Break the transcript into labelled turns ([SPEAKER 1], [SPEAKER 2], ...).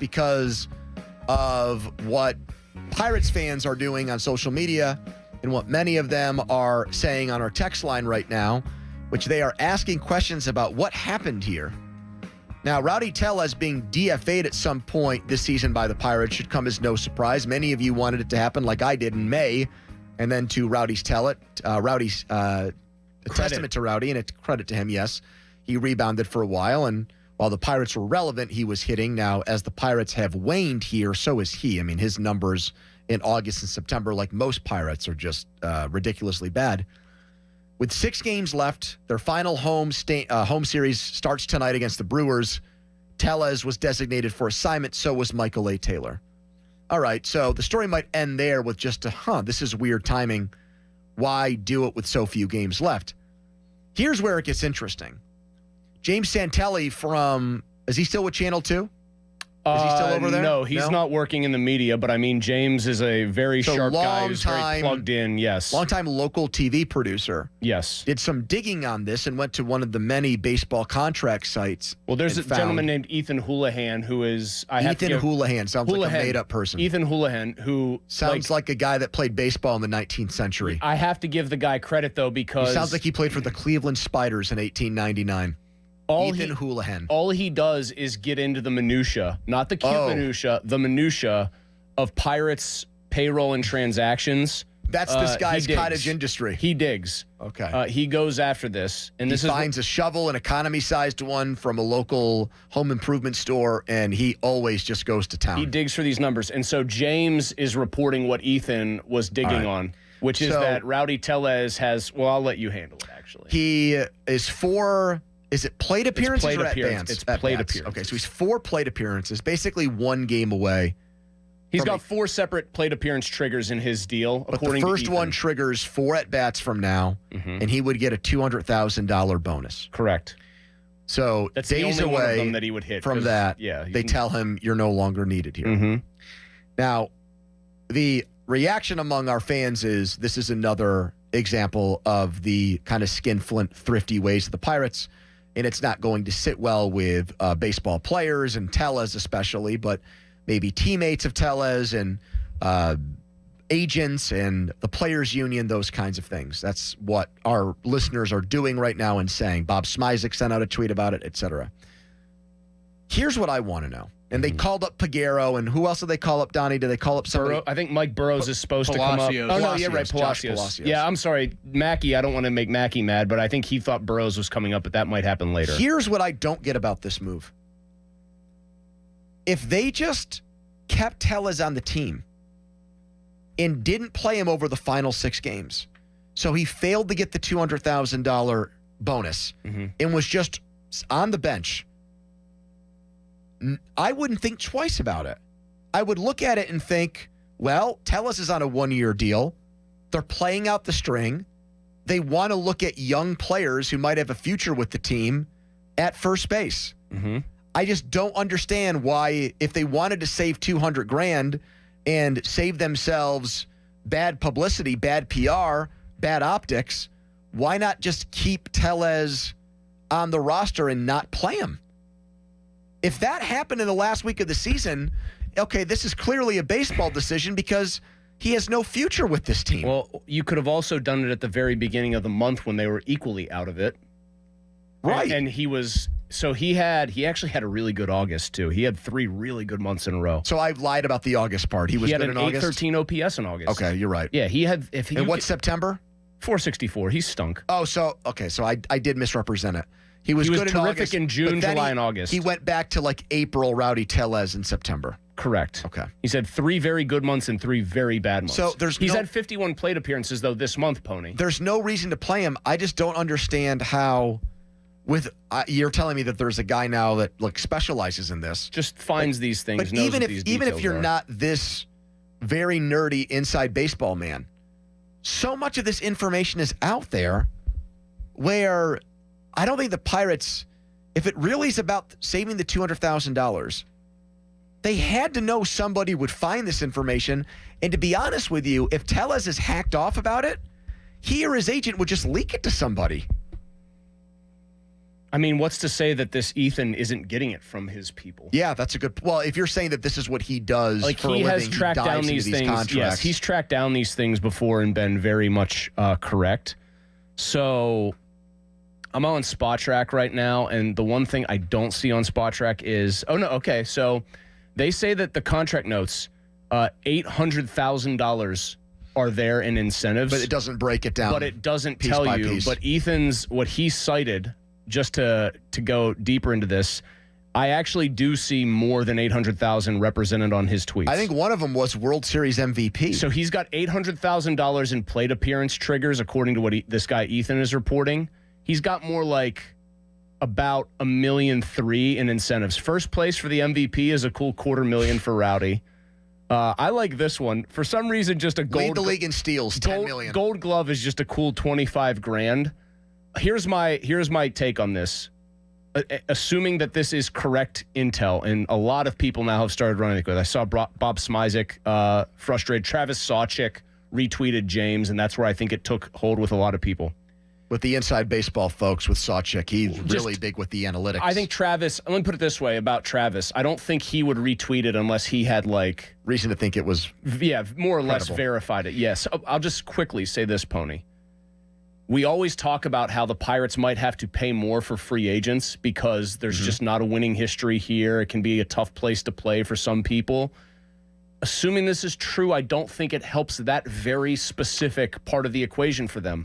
[SPEAKER 1] because of what Pirates fans are doing on social media and what many of them are saying on our text line right now, which they are asking questions about what happened here. Now, Rowdy Tellez being DFA'd at some point this season by the Pirates should come as no surprise. Many of you wanted it to happen like I did in May, and then to Rowdy's a testament to Rowdy, and it's credit to him, yes. He rebounded for a while, and while the Pirates were relevant, he was hitting. Now, as the Pirates have waned here, so is he. I mean, his numbers in August and September, like most Pirates, are just ridiculously bad. With 6 games left, their final home series starts tonight against the Brewers. Tellez was designated for assignment, so was Michael A. Taylor. All right, so the story might end there with just this is weird timing. Why do it with so few games left? Here's where it gets interesting. James Santelli is he still with Channel 2? Is he still over there?
[SPEAKER 2] No, he's not working in the media, but I mean, James is a very sharp guy who's very plugged in, yes.
[SPEAKER 1] Longtime local TV producer.
[SPEAKER 2] Yes.
[SPEAKER 1] Did some digging on this and went to one of the many baseball contract sites.
[SPEAKER 2] Well, there's a gentleman named Ethan Houlihan who is...
[SPEAKER 1] Houlihan sounds like a made-up person.
[SPEAKER 2] Ethan Houlihan, who...
[SPEAKER 1] Sounds like a guy that played baseball in the 19th century.
[SPEAKER 2] I have to give the guy credit, though, because...
[SPEAKER 1] He sounds like he played for the Cleveland Spiders in 1899. Ethan Houlihan.
[SPEAKER 2] All he does is get into the minutia, not the cute minutia, the minutia of Pirates payroll and transactions.
[SPEAKER 1] That's this guy's cottage industry.
[SPEAKER 2] He digs.
[SPEAKER 1] Okay.
[SPEAKER 2] He goes after this. And he
[SPEAKER 1] finds a shovel, an economy-sized one from a local home improvement store, and he always just goes to town.
[SPEAKER 2] He digs for these numbers. And so James is reporting what Ethan was digging on, which is that Rowdy Tellez has, well, I'll let you handle it, actually.
[SPEAKER 1] He is Is it plate appearances or at-bats?
[SPEAKER 2] It's plate appearances.
[SPEAKER 1] Okay, so he's 4 plate appearances, basically 1 game away.
[SPEAKER 2] He's got 4 separate plate appearance triggers in his deal,
[SPEAKER 1] but the first one triggers 4 at-bats from now, and he would get a $200,000 bonus.
[SPEAKER 2] Correct.
[SPEAKER 1] So
[SPEAKER 2] that's
[SPEAKER 1] days
[SPEAKER 2] the only
[SPEAKER 1] away
[SPEAKER 2] one of them that he would hit
[SPEAKER 1] from that, they tell him you're no longer needed here. Now, the reaction among our fans is this is another example of the kind of skinflint, thrifty ways of the Pirates. And it's not going to sit well with baseball players and Tellez especially, but maybe teammates of Tellez and agents and the players' union, those kinds of things. That's what our listeners are doing right now and saying. Bob Smizek sent out a tweet about it, etc. Here's what I want to know. And they called up Pagero, and who else did they call up, Donnie? Did they call up somebody?
[SPEAKER 2] I think Mike Burrows is supposed to come up. Oh, no, yeah, right, Palacios. Yeah, I'm sorry, Mackey. I don't want to make Mackey mad, but I think he thought Burrows was coming up, but that might happen later.
[SPEAKER 1] Here's what I don't get about this move. If they just kept Tellez on the team and didn't play him over the final 6 games, so he failed to get the $200,000 bonus and was just on the bench, I wouldn't think twice about it. I would look at it and think, well, Tellez is on a 1-year deal. They're playing out the string. They want to look at young players who might have a future with the team at first base. I just don't understand why, if they wanted to save $200,000 and save themselves bad publicity, bad PR, bad optics, why not just keep Tellez on the roster and not play him? If that happened in the last week of the season, okay, this is clearly a baseball decision because he has no future with this team.
[SPEAKER 2] Well, you could have also done it at the very beginning of the month when they were equally out of it.
[SPEAKER 1] Right.
[SPEAKER 2] And he actually had a really good August, too. He had 3 really good months in a row.
[SPEAKER 1] So I lied about the August part. He was good in August?
[SPEAKER 2] He had an 813 OPS in August.
[SPEAKER 1] Okay, you're right.
[SPEAKER 2] Yeah, he had...
[SPEAKER 1] And what's September?
[SPEAKER 2] 464. He stunk.
[SPEAKER 1] Oh, so I did misrepresent it. He was good in
[SPEAKER 2] terrific
[SPEAKER 1] August,
[SPEAKER 2] in June, July, and August.
[SPEAKER 1] He went back to like April, Rowdy Tellez in September.
[SPEAKER 2] Correct.
[SPEAKER 1] Okay.
[SPEAKER 2] He's had 3 very good months and 3 very bad months.
[SPEAKER 1] So
[SPEAKER 2] he's had 51 plate appearances, though, this month, Pony.
[SPEAKER 1] There's no reason to play him. I just don't understand how, you're telling me that there's a guy now that specializes in this.
[SPEAKER 2] Just finds these things,
[SPEAKER 1] but
[SPEAKER 2] knows
[SPEAKER 1] even
[SPEAKER 2] what these
[SPEAKER 1] even if you're
[SPEAKER 2] are.
[SPEAKER 1] not this very nerdy inside baseball man, so much of this information is out there where I don't think the Pirates, if it really is about saving the $200,000, they had to know somebody would find this information. And to be honest with you, if Tellez is hacked off about it, he or his agent would just leak it to somebody.
[SPEAKER 2] I mean, what's to say that this Ethan isn't getting it from his people?
[SPEAKER 1] Yeah, that's a good. Well, if you're saying that this is what he does,
[SPEAKER 2] like
[SPEAKER 1] for a
[SPEAKER 2] he has
[SPEAKER 1] living,
[SPEAKER 2] tracked down these things.
[SPEAKER 1] Contracts.
[SPEAKER 2] Yes, he's tracked down these things before and been very much correct. So I'm on Spot Track right now, and the one thing I don't see on Spot Track is so they say that the contract notes, $800,000 are there in incentives,
[SPEAKER 1] but it doesn't break it down.
[SPEAKER 2] But it doesn't tell you. Piece. But Ethan's what he cited. Just to go deeper into this, I actually do see more than 800,000 represented on his tweets.
[SPEAKER 1] I think one of them was World Series MVP.
[SPEAKER 2] So he's got $800,000 in plate appearance triggers, according to what this guy Ethan is reporting. He's got more like about $1.3 million in incentives. First place for the MVP is a cool $250,000 for Rowdy. I like this one for some reason. Just a gold.
[SPEAKER 1] Lead the league in steals, $10 million.
[SPEAKER 2] Gold glove is just a cool $25,000. Here's my take on this. Assuming that this is correct intel, and a lot of people now have started running with it. I saw Bob Smizek frustrated. Travis Sawchik retweeted James, and that's where I think it took hold with a lot of people.
[SPEAKER 1] With the inside baseball folks with Sawchik, he's really big with the analytics.
[SPEAKER 2] I think Travis, let me put it this way about Travis. I don't think he would retweet it unless he had like
[SPEAKER 1] reason to think it was
[SPEAKER 2] more or less verified it. Yes. I'll just quickly say this, Pony. We always talk about how the Pirates might have to pay more for free agents because there's just not a winning history here. It can be a tough place to play for some people. Assuming this is true, I don't think it helps that very specific part of the equation for them.